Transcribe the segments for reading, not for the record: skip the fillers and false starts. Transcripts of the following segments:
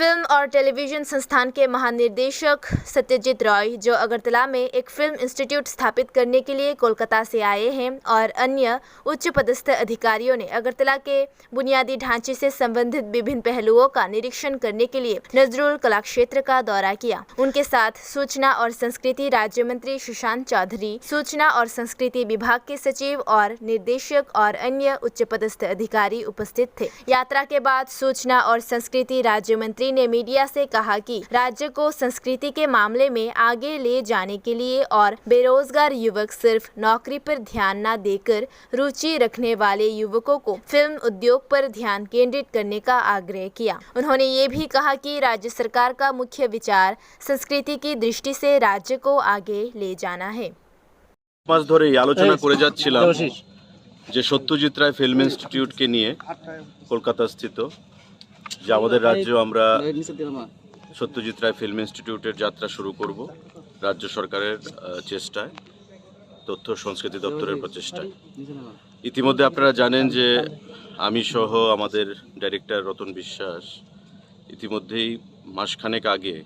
Film और television संस्थान के महानिदेशक सत्यजीत रॉय, जो अगरतला में एक फिल्म इंस्टीट्यूट स्थापित करने के लिए कोलकाता से आए हैं, और अन्य उच्च पदस्थ अधिकारियों ने अगरतला के बुनियादी ढांचे से संबंधित विभिन्न पहलुओं का निरीक्षण करने के लिए नजरुल कला क्षेत्र का दौरा किया। उनके साथ सूचना और संस्कृति राज्य मंत्री सुशांत चौधरी, सूचना और संस्कृति विभाग के सचिव और निर्देशक और अन्य उच्च पदस्थ अधिकारी उपस्थित थे। यात्रा के बाद सूचना और संस्कृति राज्य मंत्री ने मीडिया से कहा कि राज्य को संस्कृति के मामले में आगे ले जाने के लिए और बेरोजगार युवक सिर्फ नौकरी पर ध्यान न देकर रुचि रखने वाले युवकों को फिल्म उद्योग पर ध्यान केंद्रित करने का आग्रह किया। उन्होंने ये भी कहा कि राज्य सरकार का मुख्य विचार संस्कृति की दृष्टि से राज्य को आगे ले जाना है। মাস ধরে এই আলোচনা করে যাচ্ছিলাম যে সত্যজিৎ রায় ফিল্ম ইনস্টিটিউটকে নিয়ে কলকাতা স্থিত যে আমাদের রাজ্যে আমরা সত্যজিৎ রায় ফিল্ম ইনস্টিটিউটের যাত্রা শুরু করব রাজ্য সরকারের চেষ্টায়, তথ্য সংস্কৃতি দপ্তরের প্রচেষ্টায়। ইতিমধ্যে আপনারা জানেন যে আমি সহ আমাদের ডাইরেক্টর রতন বিশ্বাস ইতিমধ্যেই মাসখানেক আগে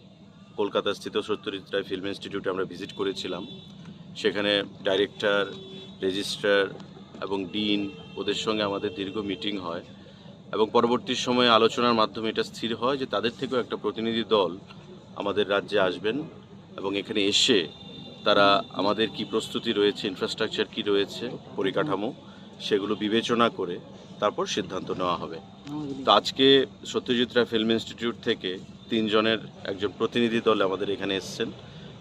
কলকাতা স্থিত সত্যজিৎ রায় ফিল্ম ইনস্টিটিউটে আমরা ভিজিট করেছিলাম। সেখানে ডাইরেক্টর, রেজিস্ট্রার এবং ডিন ওদের সঙ্গে আমাদের দীর্ঘ মিটিং হয় এবং পরবর্তী সময়ে আলোচনার মাধ্যমে এটা স্থির হয় যে তাদের থেকেও একটা প্রতিনিধি দল আমাদের রাজ্যে আসবেন এবং এখানে এসে তারা আমাদের কি প্রস্তুতি রয়েছে, ইনফ্রাস্ট্রাকচার কি রয়েছে, পরিকাঠামো, সেগুলো বিবেচনা করে তারপর সিদ্ধান্ত নেওয়া হবে। তো আজকে সত্যজিৎ রায় ফিল্ম ইনস্টিটিউট থেকে 3 জনের একজন প্রতিনিধি দল আমাদের এখানে এসেছেন।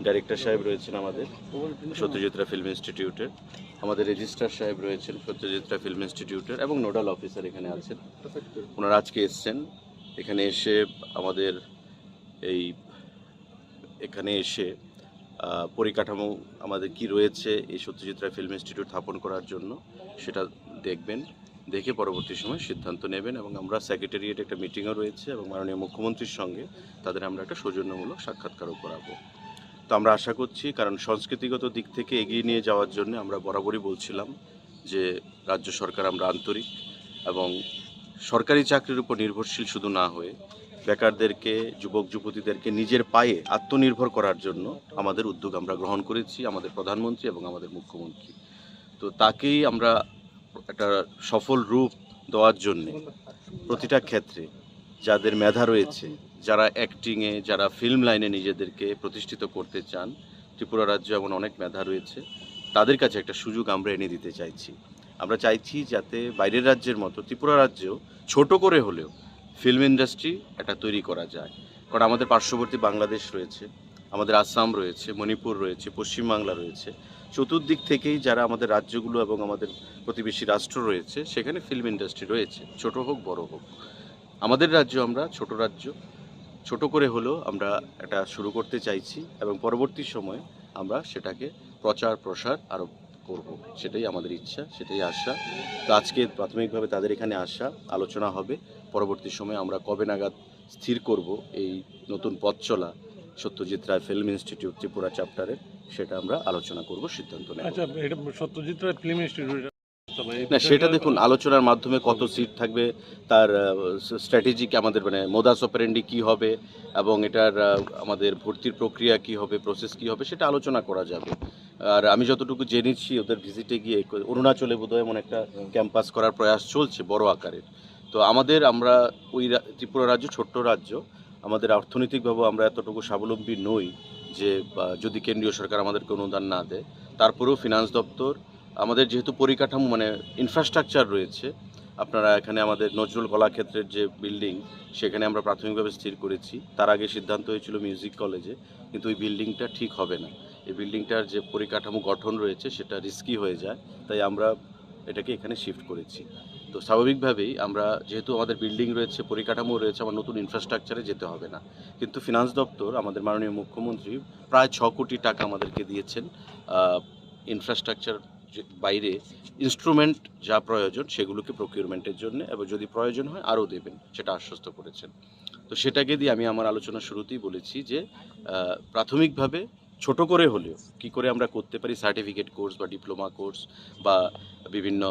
ডাইরেক্টর সাহেব রয়েছেন আমাদের সত্যজিৎ রায় ফিল্ম ইনস্টিটিউটের, আমাদের রেজিস্ট্রার সাহেব রয়েছেন সত্যজিৎ রায় ফিল্ম ইনস্টিটিউটের এবং নোডাল অফিসার এখানে আছেন। ওনারা আজকে এসছেন। এখানে এসে আমাদের এখানে এসে পরিকাঠামো আমাদের কি রয়েছে এই সত্যজিৎ রায় ফিল্ম ইনস্টিটিউট স্থাপন করার জন্য সেটা দেখবেন, দেখে পরবর্তী সময় সিদ্ধান্ত নেবেন। এবং আমরা সেক্রেটারিয়েট একটা মিটিংও রয়েছে এবং মাননীয় মুখ্যমন্ত্রীর সঙ্গে তাদের আমরা একটা সৌজন্যমূলক সাক্ষাৎকারও করাবো। তো আমরা আশা করছি, কারণ সংস্কৃতিগত দিক থেকে এগিয়ে নিয়ে যাওয়ার জন্য আমরা বরাবরই বলছিলাম যে রাজ্য সরকার আমরা আন্তরিক এবং সরকারি চাকরির উপর নির্ভরশীল শুধু না হয়ে বেকারদেরকে, যুবক যুবতীদেরকে নিজের পায়ে আত্মনির্ভর করার জন্য আমাদের উদ্যোগ আমরা গ্রহণ করেছি, আমাদের প্রধানমন্ত্রী এবং আমাদের মুখ্যমন্ত্রী। তো তাকেই আমরা একটা সফল রূপ দেওয়ার জন্যে প্রতিটা ক্ষেত্রে যাদের মেধা রয়েছে, যারা অ্যাক্টিংয়ে, যারা ফিল্ম লাইনে নিজেদেরকে প্রতিষ্ঠিত করতে চান, ত্রিপুরা রাজ্যে এমন অনেক মেধা রয়েছে, তাদের কাছে একটা সুযোগ আমরা এনে দিতে চাইছি। আমরা চাইছি যাতে বাইরের রাজ্যের মতো ত্রিপুরা রাজ্যেও ছোট করে হলেও ফিল্ম ইন্ডাস্ট্রি একটা তৈরি করা যায়। কারণ আমাদের পার্শ্ববর্তী বাংলাদেশ রয়েছে, আমাদের আসাম রয়েছে, মণিপুর রয়েছে, পশ্চিমবাংলা রয়েছে, চতুর্দিক থেকেই যারা আমাদের রাজ্যগুলো এবং আমাদের প্রতিবেশী রাষ্ট্র রয়েছে সেখানে ফিল্ম ইন্ডাস্ট্রি রয়েছে, ছোট হোক বড় হোক। আমাদের রাজ্য, আমরা ছোট রাজ্য, ছোট করে হলেও আমরা এটা শুরু করতে চাইছি এবং পরবর্তী সময়ে আমরা সেটাকে প্রচার প্রসার আরও করব, সেটাই আমাদের ইচ্ছা, সেটাই আশা। তো আজকে প্রাথমিকভাবে তাদের এখানে আসা, আলোচনা হবে। পরবর্তী সময়ে আমরা কবে নাগাদ স্থির করব এই নতুন পথ চলা সত্যজিৎ রায় ফিল্ম ইনস্টিটিউট ত্রিপুরা চ্যাপ্টারের, সেটা আমরা আলোচনা করব, সিদ্ধান্ত নেব। আচ্ছা, এটা সত্যজিৎ রায় ফিল্ম ইনস্টিটিউট না, সেটা দেখুন আলোচনার মাধ্যমে কত সিট থাকবে, তার স্ট্র্যাটেজিক আমাদের মানে মোদাস অপারেন্ডি কী হবে এবং এটার আমাদের ভর্তির প্রক্রিয়া কী হবে, প্রসেস কী হবে, সেটা আলোচনা করা যাবে। আর আমি যতটুকু জেনেছি ওদের ভিজিটে গিয়ে অরুণাচলে বোধহয় এমন একটা ক্যাম্পাস করার প্রয়াস চলছে বড় আকারের। তো আমরা ওই ত্রিপুরা রাজ্য ছোট্ট রাজ্য, আমাদের অর্থনৈতিকভাবে আমরা এতটুকু স্বাবলম্বী নই যে যদি কেন্দ্রীয় সরকার আমাদেরকে অনুদান না দেয়, তারপরেও ফিনান্স দপ্তর আমাদের যেহেতু পরিকাঠামো মানে ইনফ্রাস্ট্রাকচার রয়েছে, আপনারা এখানে আমাদের নজরুল কলাক্ষেত্রের যে বিল্ডিং সেখানে আমরা প্রাথমিকভাবে স্থির করেছি। তার আগে সিদ্ধান্ত হয়েছিল মিউজিক কলেজে, কিন্তু ওই বিল্ডিংটা ঠিক হবে না। এই বিল্ডিংটার যে পরিকাঠামো গঠন রয়েছে সেটা রিস্কি হয়ে যায়, তাই আমরা এটাকে এখানে শিফট করেছি। তো স্বাভাবিকভাবেই আমরা যেহেতু আমাদের বিল্ডিং রয়েছে, পরিকাঠামো রয়েছে, আমার নতুন ইনফ্রাস্ট্রাকচারে যেতে হবে না। কিন্তু ফিনান্স দপ্তর আমাদের মাননীয় মুখ্যমন্ত্রী প্রায় 6 কোটি টাকা আমাদেরকে দিয়েছেন ইনফ্রাস্ট্রাকচার বাইরে ইনস্ট্রুমেন্ট যা প্রয়োজন সেগুলোকে প্রকিউরমেন্টের জন্য, এবং যদি প্রয়োজন হয় আরও দেবেন, সেটা আশ্বস্ত করেছেন। তো সেটাকে দিয়ে আমি আমার আলোচনা শুরুতেই বলেছি যে প্রাথমিকভাবে ছোট করে হলেও কি করে আমরা করতে পারি সার্টিফিকেট কোর্স বা ডিপ্লোমা কোর্স বা বিভিন্ন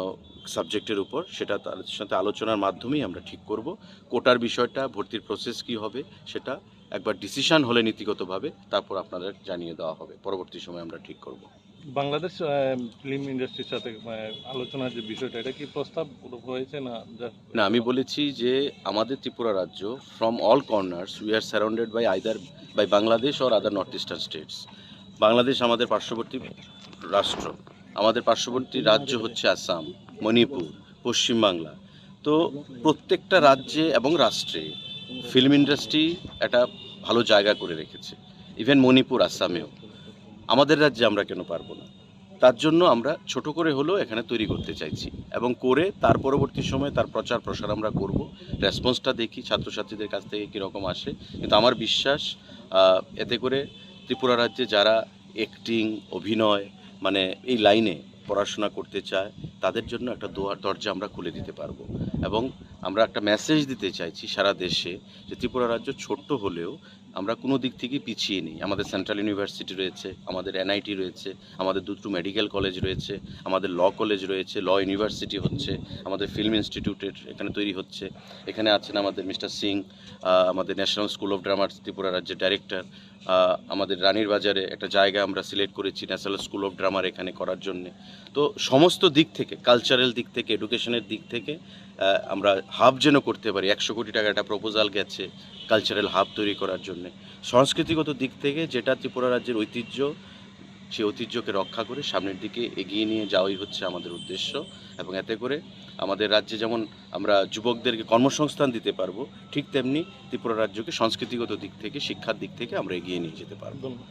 সাবজেক্টের উপর, সেটা তাদের সাথে আলোচনার মাধ্যমেই আমরা ঠিক করব। কোটার বিষয়টা, ভর্তির প্রসেস কি হবে, সেটা একবার ডিসিশন হলে নীতিগতভাবে তারপর আপনাদের জানিয়ে দেওয়া হবে, পরবর্তী সময় আমরা ঠিক করব। বাংলাদেশ ফিল্ম ইন্ডাস্ট্রির সাথে আলোচনার যে বিষয়টা, এটা কি প্রস্তাব হয়েছে না? না, আমি বলেছি যে আমাদের ত্রিপুরা রাজ্য from all corners we are surrounded by either by Bangladesh or other north eastern states. Bangladesh আমাদের পার্শ্ববর্তী রাষ্ট্র, আমাদের পার্শ্ববর্তী রাজ্য হচ্ছে আসাম, মণিপুর, পশ্চিমবাংলা। তো প্রত্যেকটা রাজ্যে এবং রাষ্ট্রে ফিল্ম ইন্ডাস্ট্রি একটা ভালো জায়গা করে রেখেছে, ইভেন মণিপুর, আসামেও। আমাদের রাজ্যে আমরা কেন পারবো না? তার জন্য আমরা ছোট করে হলেও এখানে তৈরি করতে চাইছি এবং করে তার পরবর্তী সময়ে তার প্রচার প্রসার আমরা করব। রেসপন্সটা দেখি ছাত্রছাত্রীদের কাছ থেকে কীরকম আসে, কিন্তু আমার বিশ্বাস এতে করে ত্রিপুরা রাজ্যে যারা অ্যাক্টিং, অভিনয় মানে এই লাইনে পড়াশোনা করতে চায় তাদের জন্য একটা দরজা আমরা খুলে দিতে পারবো। এবং আমরা একটা মেসেজ দিতে চাইছি সারা দেশে যে ত্রিপুরা রাজ্য ছোট্ট হলেও আমরা কোনো দিক থেকে পিছিয়ে নেই। আমাদের সেন্ট্রাল ইউনিভার্সিটি রয়েছে, আমাদের এনআইটি রয়েছে, আমাদের দুটো মেডিকেল কলেজ রয়েছে, আমাদের ল কলেজ রয়েছে, ল ইউনিভার্সিটি হচ্ছে, আমাদের ফিল্ম ইনস্টিটিউটের এখানে তৈরি হচ্ছে। এখানে আছেন আমাদের মিস্টার সিং, আমাদের ন্যাশনাল স্কুল অফ ড্রামার ত্রিপুরা রাজ্যের ডাইরেক্টর। আমাদের রানীর বাজারে একটা জায়গা আমরা সিলেক্ট করেছি ন্যাশনাল স্কুল অফ ড্রামার এখানে করার জন্যে। তো সমস্ত দিক থেকে, কালচারাল দিক থেকে, এডুকেশনের দিক থেকে আমরা হাব যেন করতে পারি। 100 কোটি টাকা একটা প্রপোজাল গেছে কালচারাল হাব তৈরি করার জন্য। সংস্কৃতিগত দিক থেকে যেটা ত্রিপুরা রাজ্যের ঐতিহ্য, সেই ঐতিহ্যকে রক্ষা করে সামনের দিকে এগিয়ে নিয়ে যাওয়াই হচ্ছে আমাদের উদ্দেশ্য। এবং এতে করে আমাদের রাজ্যে যেমন আমরা যুবকদেরকে কর্মসংস্থান দিতে পারবো, ঠিক তেমনি ত্রিপুরা রাজ্যকে সংস্কৃতিগত দিক থেকে, শিক্ষার দিক থেকে আমরা এগিয়ে নিয়ে যেতে পারবো। ধন্যবাদ।